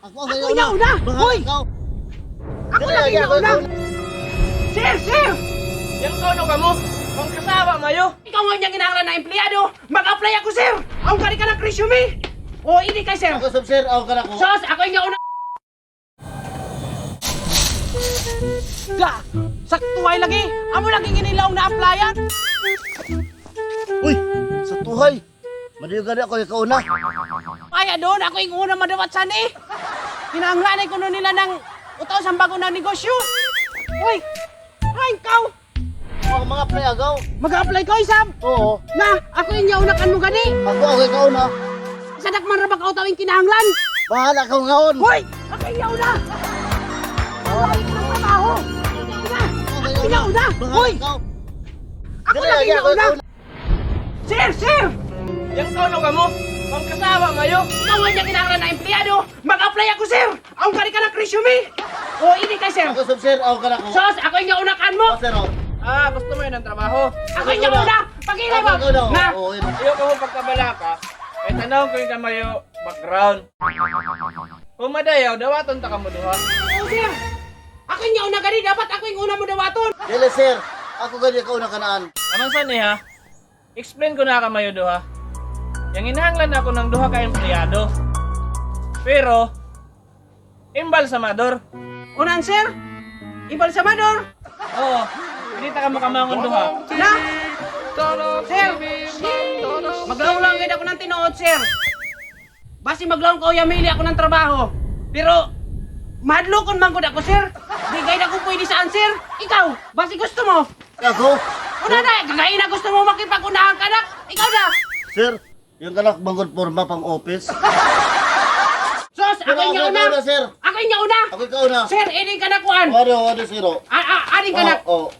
Ako niya una! Hoy! Ako lagi na una! Sir! Sir! Yang tono ka mo? Kung kasawa mayo. Ikaw nga niyang kinahanglan na empleyado! Mag-apply ako, sir! Ang kari ka ng resume! O, hindi kay sir! Ako sir, ako ka na ko. Sos! Ako yung una! Ga! Saktuhay lagi! Amo lagi ginilaw na applyan! Uy, sa tuhay. Madiyo gani ako yung kauna. Kaya doon, ako yung una madawat san eh! Kinahanglanay ko nun nila ng utaw sa bago na negosyo! Uy! Ay, ikaw! Ako mga play agaw. Mag-apply ka, Isam! Oo. Na! Ako yung yaunakan mo gani! Ako yung kauna. Sadak man rabag ka utawing kinahanglan! Bahala ka ngaon. Hoy! Ako yung yauna! Wala ko ng trabaho! Ako yung yauna! Hoy! Ako lagi yauna! Sir! Sir! Yang tono ka mo? Kung kasawa mayo. Ikaw nga niyang kinahanglan na empleyado! Mag-apply ako, sir! Ang kari ka ng resume! O, hindi kay sir! Ako sir, ako ka na ko. Sos! Ako yung yaunakan mo! Ako sir, oh. Ah, gusto mo yun ang trabaho. Ako yung yauna! Pag-ilay mo! Ako kauna. Na! Oo, yun. Iyo ko pagkabala ka. Eh tanong ko yung kamayo background. Kung madayaw, dawaton ta ka mo duha. O, sir! Ako yung yauna gani! Dapat ako yung una mo dawaton! Dili sir, ako gani kauna kanaan. Amang san eh ha? Explain ko na kamayo duha. Yang inahanglan ako ng duha ka empleyado. Pero, imbalsamador. Unan, sir! Ibalsamador! Oo, hindi ta ka makamangon duha. Na! Sir! Maglaw lang kayo ako ng tinuod, sir! Basi maglaw ko yamili ako ng trabaho. Pero, madlokon man gud ako, sir! Di kayo na kung pwede saan, sir! Ikaw! Basi gusto mo! Ako? Una na! Kagayin na gusto mo makipag-unahan ka na! Ikaw na! Sir, yung kanak bangon forma pang office. Sos! Ako yung Ako una! kauna sir. Ako yung una! Ako kauna. Sir, eding ka na kuan! Ano sir, oh. Ading ka na! Oo.